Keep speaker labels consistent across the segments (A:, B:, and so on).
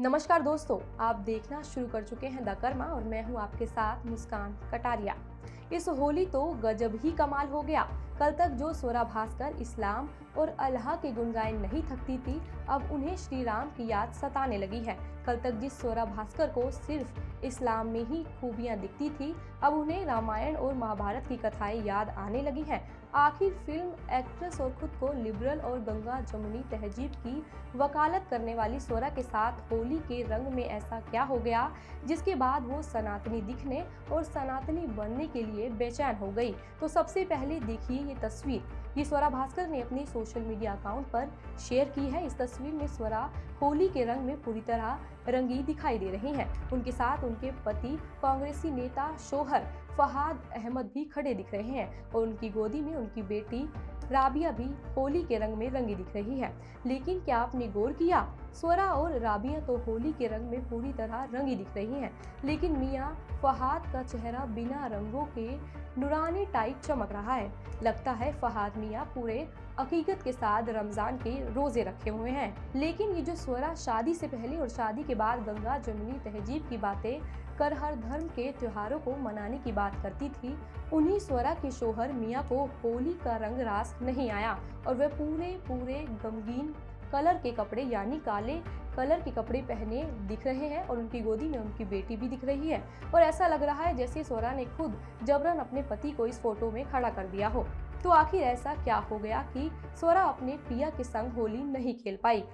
A: नमस्कार दोस्तों, आप देखना शुरू कर चुके हैं द कर्मा और मैं हूं आपके साथ मुस्कान कटारिया। इस होली तो गजब ही कमाल हो गया। कल तक जो स्वरा भास्कर इस्लाम और अल्लाह के गुण गाए नहीं थकती थी, अब उन्हें श्री राम की याद सताने लगी है। कल तक जिस स्वरा भास्कर को सिर्फ इस्लाम में ही खूबियां दिखती थी, अब उन्हें रामायण और महाभारत की कथाएं याद आने लगी हैं। आखिर फिल्म एक्ट्रेस और खुद को लिबरल और गंगा जमुनी तहजीब की वकालत करने वाली स्वरा के साथ होली के रंग में ऐसा क्या हो गया जिसके बाद वो सनातनी दिखने और सनातनी बनने के लिए बेचैन हो गई। तो सबसे पहले देखिए ये तस्वीर। ये स्वरा भास्कर ने अपने सोशल मीडिया अकाउंट पर शेयर की है। इस तस्वीर में स्वरा होली के रंग में पूरी तरह रंगी दिखाई दे रही हैं। उनके साथ उनके पति कांग्रेसी नेता शोहर फहाद अहमद भी खड़े दिख रहे हैं और उनकी गोदी में उनकी बेटी राबिया भी होली के रंग में रंगी दिख रही है। लेकिन क्या आपने गौर किया, स्वरा और राबिया तो होली के रंग में पूरी तरह रंगी दिख रही हैं, लेकिन मियां फहाद का चेहरा बिना रंगों के नूरानी टाइप चमक रहा है। लगता है फहाद मियां पूरे अकीकत के साथ रमजान के रोजे रखे हुए हैं। लेकिन ये जो स्वरा शादी से पहले और शादी के बाद गंगा जमुनी तहजीब की बातें कर हर धर्म के त्योहारों को मनाने की बात करती थी, उन्हीं स्वरा के शोहर मियां को होली का रंग रास नहीं आया और वे पूरे गमगीन कलर के कपड़े यानी काले कलर के कपड़े पहने दिख रहे हैं और उनकी गोदी में उनकी बेटी भी दिख रही है और ऐसा लग रहा है जैसे स्वरा ने खुद जबरन अपने पति को इस फोटो में खड़ा कर दिया हो। तो आखिर ऐसा क्या हो गया कि स्वरा अपने पिया के संग होली नहीं खेल पाई?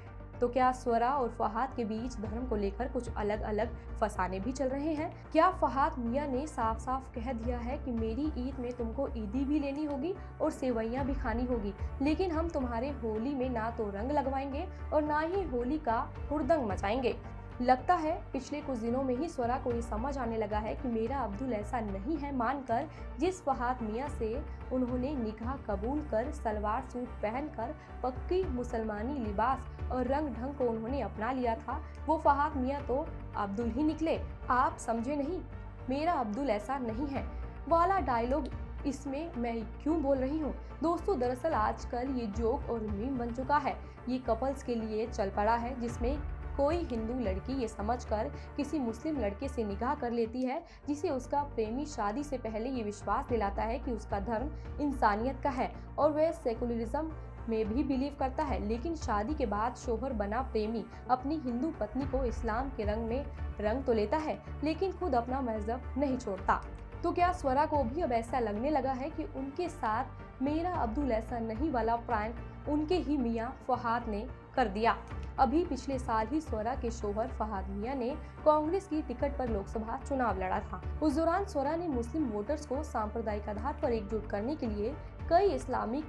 A: तो क्या स्वरा और फहाद के बीच धर्म को लेकर कुछ अलग अलग फसाने भी चल रहे हैं? क्या फहाद मियां ने साफ साफ कह दिया है कि मेरी ईद में तुमको ईदी भी लेनी होगी और सेवैयां भी खानी होगी, लेकिन हम तुम्हारे होली में ना तो रंग लगवाएंगे और ना ही होली का हुड़दंग मचाएंगे? लगता है पिछले कुछ दिनों में ही स्वरा को ये समझ आने लगा है कि मेरा अब्दुल ऐसा नहीं है मानकर जिस फहाद मियां से उन्होंने निकाह कबूल कर सलवार सूट पहनकर पक्की मुसलमानी लिबास और रंग ढंग को उन्होंने अपना लिया था, वो फहाद मियां तो अब्दुल ही निकले। आप समझे नहीं, मेरा अब्दुल ऐसा नहीं है वाला डायलॉग इसमें मैं क्यों बोल रही हूँ? दोस्तों, दरअसल आजकल ये जोक और मीम बन चुका है। ये कपल्स के लिए चल पड़ा है जिसमें कोई हिंदू लड़की ये समझकर किसी मुस्लिम लड़के से निकाह कर लेती है जिसे उसका प्रेमी शादी से पहले ये विश्वास दिलाता है कि उसका धर्म इंसानियत का है और वह सेकुलरिज्म में भी बिलीव करता है, लेकिन शादी के बाद शोहर बना प्रेमी अपनी हिंदू पत्नी को इस्लाम के रंग में रंग तो लेता है लेकिन खुद अपना मजहब नहीं छोड़ता। तो क्या स्वरा को भी अब ऐसा लगने लगा है कि उनके साथ मेरा अब्दुल ऐसा नहीं वाला प्रैंक उनके ही मियां फहाद ने कर दिया? अभी पिछले साल ही स्वरा के शोहर फहाद मियां ने कांग्रेस की टिकट पर लोकसभा चुनाव लड़ा था। उस दौरान स्वरा ने मुस्लिम वोटर्स को सांप्रदायिक आधार पर एकजुट करने के लिए कई इस्लामिक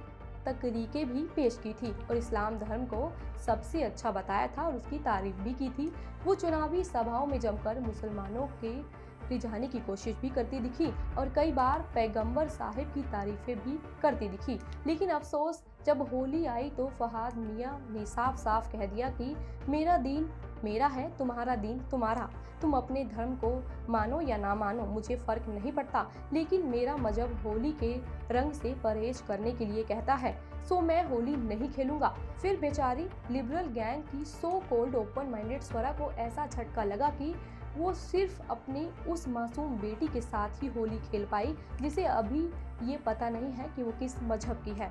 A: तकरीकें भी पेश की थी और इस्लाम धर्म को सबसे अच्छा बताया था और उसकी तारीफ भी की थी। वो चुनावी सभाओं में जमकर मुसलमानों के रिझाने की कोशिश भी करती दिखी और कई बार पैगंबर साहिब की तारीफें भी करती दिखी। लेकिन अफसोस, जब होली आई तो फहाद मियां ने साफ साफ कह दिया कि मेरा दीन मेरा है, तुम्हारा दीन तुम्हारा। तुम अपने धर्म को मानो या ना मानो, मुझे फर्क नहीं पड़ता, लेकिन मेरा मजहब होली के रंग से परहेज करने के लिए कहता है, सो मैं होली नहीं खेलूंगा। फिर बेचारी लिबरल गैंग की सो कॉल्ड ओपन माइंडेड स्वरा को ऐसा झटका लगा कि वो सिर्फ अपनी उस मासूम बेटी के साथ ही होली खेल पाई जिसे अभी ये पता नहीं है कि वो किस मजहब की है।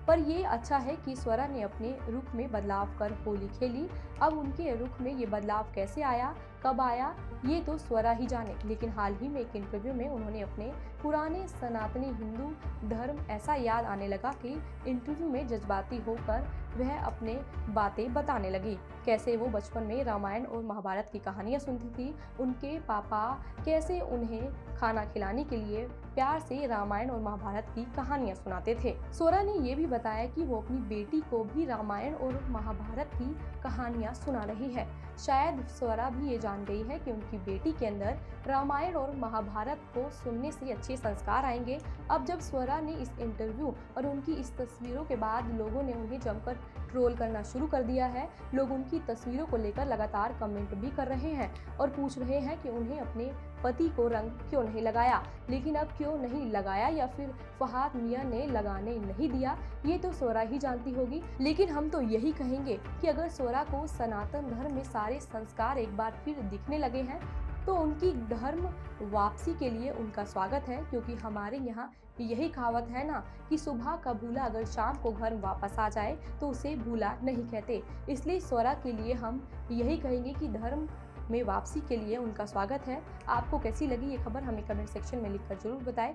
A: पर ये अच्छा है कि स्वरा ने अपने रुख में बदलाव कर होली खेली। अब उनके रुख में ये बदलाव कैसे आया, कब आया, ये तो स्वरा ही जाने। लेकिन हाल ही में एक इंटरव्यू में उन्होंने अपने पुराने सनातनी हिंदू धर्म ऐसा याद आने लगा कि इंटरव्यू में जज्बाती होकर वह अपने बातें बताने लगी। कैसे वो बचपन में रामायण और महाभारत की कहानियां सुनती थी, उनके पापा कैसे उन्हें खाना खिलाने के लिए प्यार से रामायण और महाभारत की कहानियां सुनाते थे। स्वरा ने ये भी बताया कि वो अपनी बेटी को भी रामायण और महाभारत की कहानियां सुना रही है। शायद स्वरा भी ये जान गई है कि उनकी बेटी के अंदर रामायण और महाभारत को सुनने से अच्छे संस्कार आएंगे। अब जब स्वरा ने इस इंटरव्यू और उनकी इस तस्वीरों के बाद लोगों ने उन्हें जमकर ट्रोल करना शुरू कर दिया है। लोग उनकी तस्वीरों को लेकर लगातार कमेंट भी कर रहे हैं और पूछ रहे हैं कि उन्हें अपने पति को रंग क्यों नहीं लगाया। लेकिन अब क्यों नहीं लगाया या फिर फहाद मियां ने लगाने नहीं दिया, ये तो स्वरा ही जानती होगी। लेकिन हम तो यही कहेंगे कि अगर स्वरा को सनातन धर्म में सारी हमारे संस्कार एक बार फिर दिखने लगे हैं, तो उनकी धर्म वापसी के लिए उनका स्वागत है, क्योंकि हमारे यहाँ यही कहावत है ना कि सुबह का भूला अगर शाम को घर वापस आ जाए तो उसे भूला नहीं कहते। इसलिए स्वरा के लिए हम यही कहेंगे कि धर्म में वापसी के लिए उनका स्वागत है। आपको कैसी लगी ये खबर हमें कमेंट सेक्शन में लिखकर जरूर बताएं।